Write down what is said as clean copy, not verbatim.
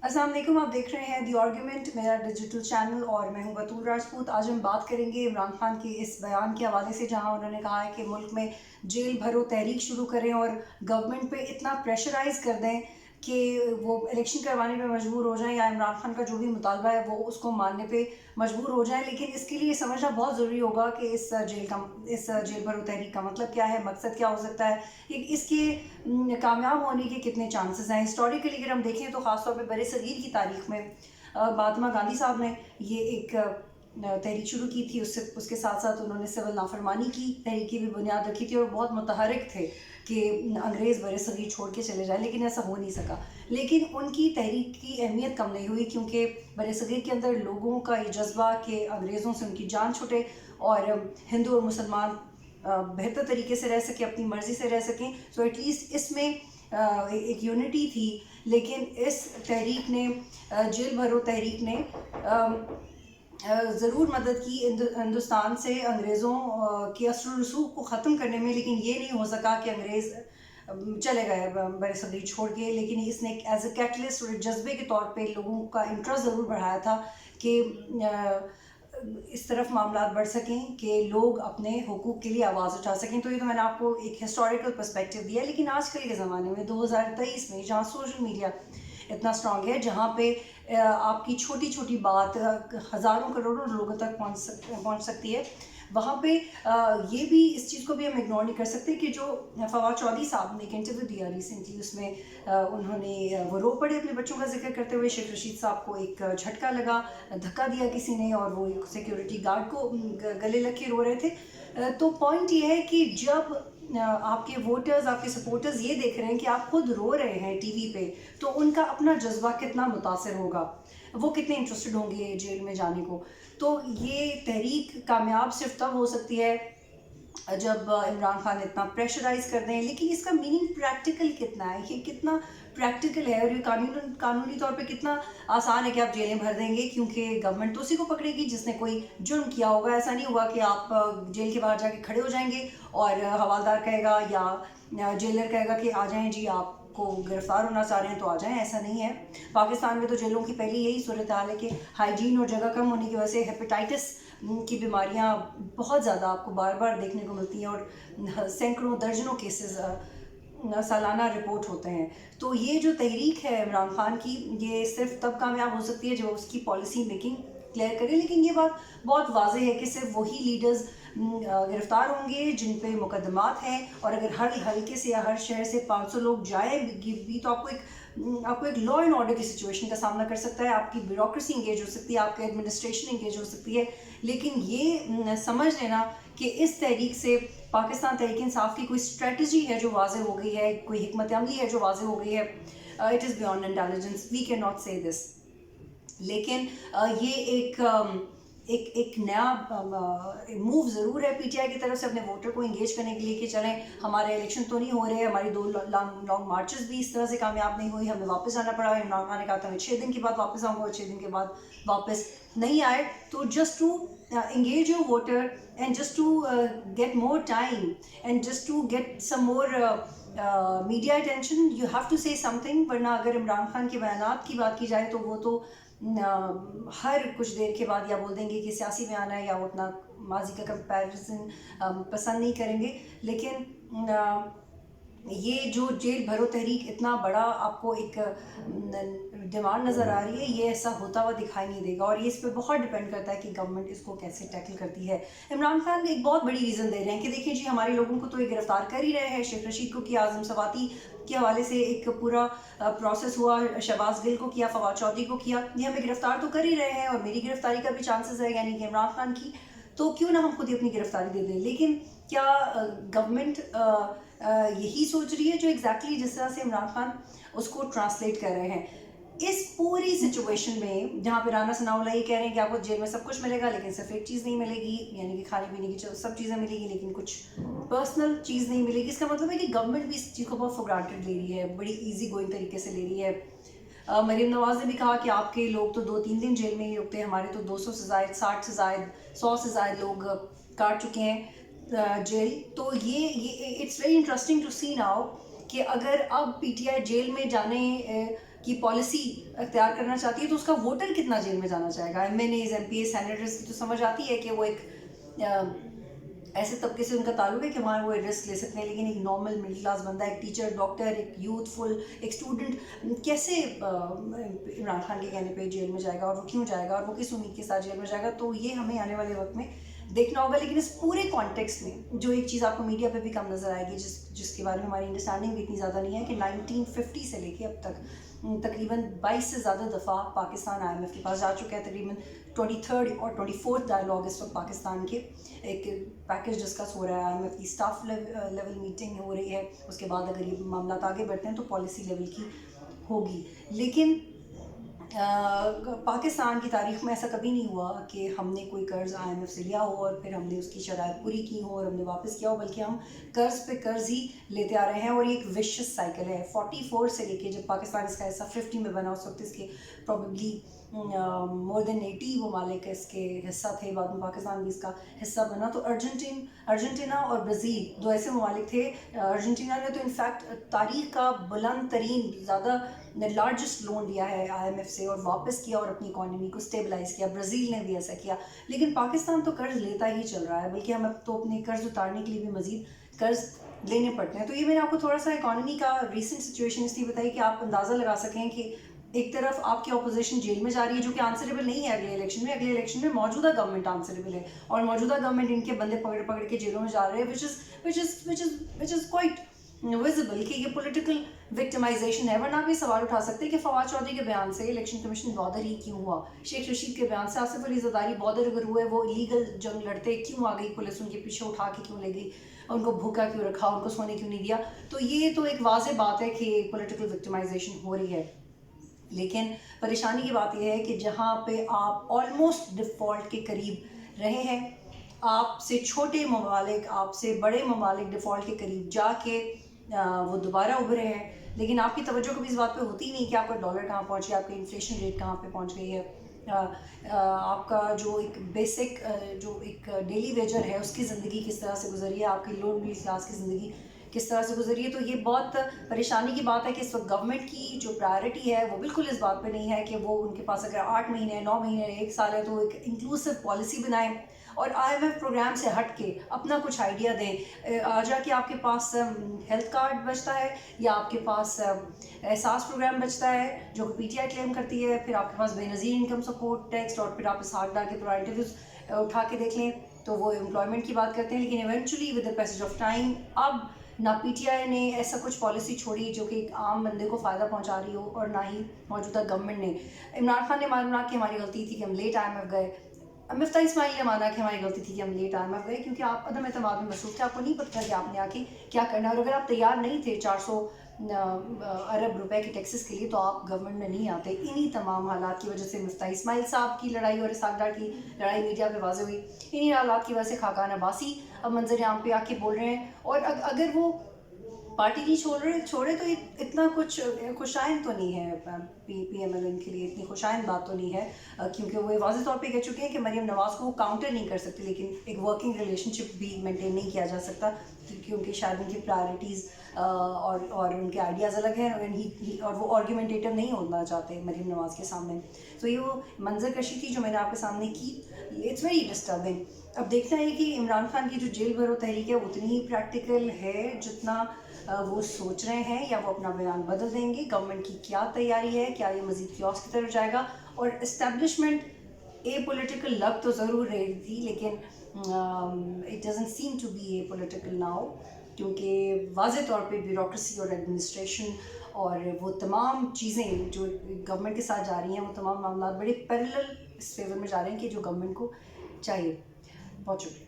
अस्सलाम वालेकुम, आप देख रहे हैं दी आर्गुमेंट, मेरा डिजिटल चैनल, और मैं हूं बतूल राजपूत। आज हम बात करेंगे इमरान खान के इस बयान के हवाले से जहां उन्होंने कहा है कि मुल्क में जेल भरो तहरीक शुरू करें और गवर्नमेंट पे इतना प्रेशराइज़ कर दें कि वो इलेक्शन करवाने पे मजबूर हो जाएं या इमरान खान का जो भी मुतालबा है वो उसको मानने पे मजबूर हो जाएं। लेकिन इसके लिए समझना बहुत ज़रूरी होगा कि इस जेल भरो तहरीक का मतलब क्या है, मकसद क्या हो सकता है, इसके कामयाब होने के कितने चांसेस हैं। हिस्टोरिकली अगर हम देखें तो ख़ास तौर पे बड़े सगीर की तारीख में महात्मा गांधी साहब ने ये एक तहरीक शुरू की थी। उसके साथ साथ उन्होंने सिविल नाफरमानी की तहरीक की भी बुनियाद रखी थी और बहुत मुतहरिक थे कि अंग्रेज़ बड़े सगीर छोड़ के चले जाए, लेकिन ऐसा हो नहीं सका। लेकिन उनकी तहरीक की अहमियत कम नहीं हुई क्योंकि बड़े सगीर के अंदर लोगों का ये जज्बा कि अंग्रेज़ों से उनकी जान छुटे और हिंदू और मुसलमान बेहतर तरीके से रह सकें, अपनी मर्ज़ी से रह सकें। सो एटलीस्ट इसमें एक यूनिटी थी। लेकिन इस तहरीक ने, जेल भरो तहरीक ने, ज़रूर मदद की हिंदुस्तान से अंग्रेज़ों के असर और रसूख को ख़त्म करने में, लेकिन ये नहीं हो सका कि अंग्रेज़ चले गए बड़े सगीर छोड़ के। लेकिन इसने एज ए कैटलिस्ट और जज्बे के तौर पे लोगों का इंटरेस्ट ज़रूर बढ़ाया था कि इस तरफ मामला बढ़ सकें कि लोग अपने हुकूक़ के लिए आवाज़ उठा सकें। तो ये तो मैंने आपको एक हिस्टोरिकल पर्सपेक्टिव दिया। लेकिन आजकल के ज़माने में 2023 में जहाँ सोशल मीडिया इतना स्ट्रॉन्ग है, जहाँ पे आपकी छोटी छोटी बात हज़ारों करोड़ों लोगों तक पहुँच सकती है, वहाँ पे ये भी, इस चीज़ को भी हम इग्नोर नहीं कर सकते कि जो फवाद चौधरी साहब ने एक इंटरव्यू दिया रिसेंटली, उसमें उन्होंने वो रो पड़े अपने बच्चों का जिक्र करते हुए। शेख रशीद साहब को एक झटका लगा, धक्का दिया किसी ने और वो सिक्योरिटी गार्ड को गले लग के रो रहे थे। तो पॉइंट ये है कि जब आपके वोटर्स, आपके सपोर्टर्स ये देख रहे हैं कि आप खुद रो रहे हैं टीवी पे, तो उनका अपना जज्बा कितना मुतासिर होगा, वो कितने इंटरेस्टेड होंगे जेल में जाने को। तो ये तहरीक कामयाब सिर्फ तब हो सकती है जब इमरान खान इतना प्रेशराइज़ कर दें। लेकिन इसका मीनिंग प्रैक्टिकल कितना है, ये कितना प्रैक्टिकल है और ये कानूनी तौर पे कितना आसान है कि आप जेलें भर देंगे, क्योंकि गवर्नमेंट तो उसी को पकड़ेगी जिसने कोई जुर्म किया होगा। ऐसा नहीं हुआ कि आप जेल के बाहर जाके खड़े हो जाएंगे और हवालदार कहेगा या जेलर कहेगा कि आ जाएं जी, आपको गिरफ्तार होना चाह रहे हैं तो आ जाएं। ऐसा नहीं है। पाकिस्तान में तो जेलों की पहले यही सूरत हाल है कि हाइजीन और जगह कम होने की वजह से हेपेटाइटिस की बीमारियां बहुत ज़्यादा आपको बार बार देखने को मिलती हैं और सैकड़ों दर्जनों केसेस सालाना रिपोर्ट होते हैं। तो ये जो तहरीक है इमरान खान की, ये सिर्फ तब कामयाब हो सकती है जब उसकी पॉलिसी मेकिंग क्लियर करे। लेकिन ये बात बहुत वाज़ेह है कि सिर्फ वही लीडर्स गिरफ्तार होंगे जिन पे मुकदमात हैं, और अगर हर हल्के से या हर शहर से 500 लोग जाए भी तो आपको एक लॉ एंड ऑर्डर की सिचुएशन का सामना कर सकता है, आपकी ब्यूरोक्रेसी इंगेज हो सकती है, आपकी एडमिनिस्ट्रेशन इंगेज हो सकती है। लेकिन ये समझ लेना कि इस तहरीक से पाकिस्तान तहरीक इंसाफ की कोई स्ट्रेटजी है जो वाज़ेह हो गई है, कोई हिकमत अमली है जो वाज़ेह हो गई है, it is beyond intelligence, we can not say this. लेकिन ये एक नया मूव ज़रूर है पीटीआई की तरफ से अपने वोटर को इंगेज करने के लिए कि चलें, हमारे इलेक्शन तो नहीं हो रहे, हमारी 2 लॉन्ग मार्चेस भी इस तरह से कामयाब नहीं हुई, हमें वापस आना पड़ा। इमरान खान ने कहा था मैं 6 दिन के बाद वापस आऊँगा और 6 दिन के बाद वापस नहीं आए। तो just to engage your voter and just to get more time and just to get some more media attention, you have to say something। वरना अगर इमरान खान के बयानात की बात की जाए तो वो तो हर कुछ देर के बाद या बोल देंगे कि सियासी बयान है, या वो अपना माजी का कंपैरिजन पसंद नहीं करेंगे। लेकिन ये जो जेल भरो तहरीक इतना बड़ा आपको एक डिमांड नज़र आ रही है, ये ऐसा होता हुआ दिखाई नहीं देगा, और ये इस पर बहुत डिपेंड करता है कि गवर्नमेंट इसको कैसे टैकल करती है। इमरान खान एक बहुत बड़ी रीज़न दे रहे हैं कि देखिए जी, हमारे लोगों को तो ये गिरफ्तार कर ही रहे हैं। शेख रशीद को किया, आज़म सवाती के हवाले से एक पूरा प्रोसेस हुआ, शहबाज गिल को किया, फवाद चौधरी को किया, ये हमें गिरफ्तार तो कर ही रहे हैं और मेरी गिरफ्तारी का भी चांसेस है, यानी कि इमरान खान की। तो क्यों ना हम खुद ही अपनी गिरफ्तारी दे दें। लेकिन क्या गवर्नमेंट यही सोच रही है जो एग्जैक्टली जिस तरह से इमरान खान उसको ट्रांसलेट कर रहे हैं? इस पूरी सिचुएशन में जहाँ पे राना सनाउल्लाह ये कह रहे हैं कि आपको जेल में सब कुछ मिलेगा लेकिन सिर्फ एक चीज़ नहीं मिलेगी, यानी कि खाने पीने की सब चीज़ें मिलेगी लेकिन कुछ पर्सनल चीज़ नहीं मिलेगी। इसका मतलब है कि गवर्नमेंट भी इस चीज़ को बहुत फॉर ग्रांटेड ले रही है, बड़ी ईजी गोइंग तरीके से ले रही है। मरीम नवाज़ ने भी कहा कि आपके लोग तो 2-3 दिन जेल में ही रुकते हैं, हमारे तो 200 से ज़ायद, 60 से ज़ायद, 100 से ज़ायद लोग काट चुके हैं जेल। तो ये it's very interesting to see now कि अगर अब पीटीआई जेल में जाने کی پالیسی اختیار کرنا چاہتی ہے تو اس کا ووٹر کتنا جیل میں جانا چاہے گا. MNAs MPs سینیٹرز کی تو سمجھ آتی ہے کہ وہ ایک ایسے طبقے سے ان کا تعلق ہے کہ وہاں وہ رسک لے سکتے ہیں, لیکن ایک نارمل مڈل کلاس بندہ, ایک ٹیچر, ڈاکٹر, ایک یوتھ فل, ایک اسٹوڈنٹ کیسے عمران خان کے کہنے پہ جیل میں جائے گا, اور وہ کیوں جائے گا, اور وہ کس امید کے ساتھ جیل میں جائے گا. تو یہ ہمیں آنے والے وقت میں دیکھنا ہوگا. لیکن اس پورے کانٹیکسٹ میں جو ایک چیز آپ کو میڈیا پہ بھی کم نظر آئے گی, جس کے بارے میں ہماری انڈرسٹینڈنگ بھی اتنی زیادہ نہیں ہے, کہ 1950 سے لے کے اب تک تقریباً 22 سے زیادہ دفعہ پاکستان IMF کے پاس جا چکا ہے. تقریباً 23rd اور 24th ڈائلاگ اس وقت پاکستان کے ایک پیکج ڈسکس ہو رہا ہے. IMF کی اسٹاف لیول میٹنگ ہو رہی ہے, اس کے بعد اگر یہ معاملات آگے بڑھتے ہیں تو پالیسی لیول کی ہوگی. لیکن پاکستان کی تاریخ میں ایسا کبھی نہیں ہوا کہ ہم نے کوئی قرض IMF سے لیا ہو اور پھر ہم نے اس کی شرائط پوری کی ہو اور ہم نے واپس کیا ہو, بلکہ ہم قرض پہ قرض ہی لیتے آ رہے ہیں. اور یہ ایک وشس سائیکل ہے. 44 سے لے کے جب پاکستان اس کا حصہ 50 میں بنا, اس وقت اس کے پروبیبلی مور دین 80 ممالک اس کے حصہ تھے, بعد میں پاکستان بھی اس کا حصہ بنا. تو ارجنٹینا اور برازیل دو ایسے ممالک تھے. ارجنٹینا نے تو انفیکٹ تاریخ کا بلند ترین زیادہ لارجسٹ لون لیا ہے IMF سے اور واپس کیا اور اپنی اکانومی کو اسٹیبلائز کیا. برازیل نے بھی ایسا کیا. لیکن پاکستان تو قرض لیتا ہی چل رہا ہے, بلکہ ہم اب تو اپنے قرض اتارنے کے لیے بھی مزید قرض لینے پڑتے ہیں. تو یہ میں نے آپ کو تھوڑا سا اکانومی کا ریسنٹ سچویشن اس لیے بتائی کہ آپ اندازہ لگا سکیں کہ ایک طرف آپ کی اپوزیشن جیل میں جا رہی ہے, جو کہ آنسریبل نہیں ہے اگلے الیکشن میں. اگلے الیکشن میں موجودہ گورنمنٹ آنسریبل ہے, اور موجودہ گورنمنٹ ان کے بندے پکڑ پکڑ کے جیلوں میں جا رہے ہیں, which is quite visible کہ یہ پولیٹیکل وکٹمائزیشن ہے. ورنہ آپ یہ سوال اٹھا سکتے ہیں کہ فواد چودھری کے بیان سے الیکشن کمیشن بادر ہی کیوں ہوا, شیخ رشید کے بیان سے آصف علی زرداری بادر اگر ہوئے, وہ لیگل جنگ لڑتے کیوں آ گئی پولیس, ان کے پیچھے اٹھا کے کیوں لے گئی, ان کو بھوکا کیوں رکھا, ان کو سونے کیوں نہیں دیا. تو یہ تو ایک واضح بات ہے کہ پولیٹیکل وکٹمائزیشن ہو رہی ہے. لیکن پریشانی کی بات یہ ہے کہ جہاں پہ آپ آلموسٹ ڈیفالٹ کے قریب رہے ہیں, آپ سے چھوٹے ممالک, آپ سے بڑے ممالک ڈیفالٹ کے قریب جا کے وہ دوبارہ ابھرے ہیں, لیکن آپ کی توجہ کبھی اس بات پہ ہوتی نہیں کہ آپ کا ڈالر کہاں پہنچ گیا, آپ کا انفلیشن ریٹ کہاں پہ پہنچ گئی ہے, آپ کا جو ایک بیسک جو ایک ڈیلی ویجر ہے اس کی زندگی کس طرح سے گزری ہے, آپ کی لوور مڈل کلاس کی زندگی کس طرح سے گزری ہے. تو یہ بہت پریشانی کی بات ہے کہ اس وقت گورنمنٹ کی جو پرائرٹی ہے وہ بالکل اس بات پہ نہیں ہے کہ وہ ان کے پاس اگر 8 مہینے 9 مہینے 1 سال ہے تو ایک انکلوسیو پالیسی بنائیں اور IMF پروگرام سے ہٹ کے اپنا کچھ آئیڈیا دیں. جا کے آپ کے پاس ہیلتھ کارڈ بچتا ہے یا آپ کے پاس احساس پروگرام بچتا ہے جو کہ PTI کلیم کرتی ہے, پھر آپ کے پاس بے نظیر انکم سپورٹ ٹیکسٹ, اور پھر آپ اس ہاتھ ڈال کے تھوڑا انٹرویوز اٹھا کے دیکھ لیں تو وہ امپلائمنٹ کی بات کرتے ہیں. لیکن eventually with the passage of time اب نہ PTI نے ایسا کچھ پالیسی چھوڑی جو کہ ایک عام بندے کو فائدہ پہنچا رہی ہو, اور نہ ہی موجودہ گورنمنٹ نے. عمران خان نے مانا کہ ہماری غلطی تھی کہ ہم لیٹ IMF گئے, مفتاح اسماعیل نے مانا کہ ہماری غلطی تھی کہ ہم لیٹ IMF گئے, کیونکہ آپ عدم اعتماد میں مصروف تھے, آپ کو نہیں پتہ کہ آپ نے آ کے کیا کرنا ہے. اور اگر آپ تیار نہیں تھے 400 ارب روپے کے ٹیکسز کے لیے تو آپ گورنمنٹ میں نہیں آتے. انہی تمام حالات کی وجہ سے مفتاح اسماعیل صاحب کی لڑائی اور اسحاق ڈار کی لڑائی میڈیا پہ واضح ہوئی. انہی حالات کی وجہ سے خاقان عباسی اب منظر عام پہ آ کے بول رہے ہیں, اور اگر وہ پارٹی نہیں چھوڑے تو اتنا کچھ خوشائند تو نہیں ہے PMLN کے لیے, اتنی خوشائند بات تو نہیں ہے, کیونکہ وہ واضح طور پہ کہہ چکے ہیں کہ مریم نواز کو کاؤنٹر نہیں کر سکتے, لیکن ایک ورکنگ ریلیشن شپ بھی مینٹین نہیں کیا جا سکتا کیونکہ شاید ان کی پرائرٹیز اور ان کے آئیڈیاز الگ ہیں, اور وہ آرگیومنٹیٹو نہیں ہونا چاہتے مریم نواز کے سامنے. تو یہ وہ منظر کشی تھی جو میں نے آپ کے سامنے کی. It's very disturbing. اب دیکھنا ہے کہ عمران خان کی جو جیل بھرو تحریک ہے اتنی ہی پریکٹیکل ہے جتنا وہ سوچ رہے ہیں, یا وہ اپنا بیان بدل دیں گے. گورنمنٹ کی کیا تیاری ہے, کیا یہ مزید کیوس کی طرف جائے گا, اور اسٹیبلشمنٹ اے پولیٹیکل لگ تو ضرور رہی تھی, لیکن it doesn't seem to be a political now, کیونکہ واضح طور پہ بیوروکریسی اور ایڈمنسٹریشن اور وہ تمام چیزیں جو گورنمنٹ کے ساتھ جا رہی ہیں, وہ تمام معاملات بڑے پیرلل اس فیور میں جا رہے ہیں کہ جو گورنمنٹ کو چاہیے. بہت شکریہ.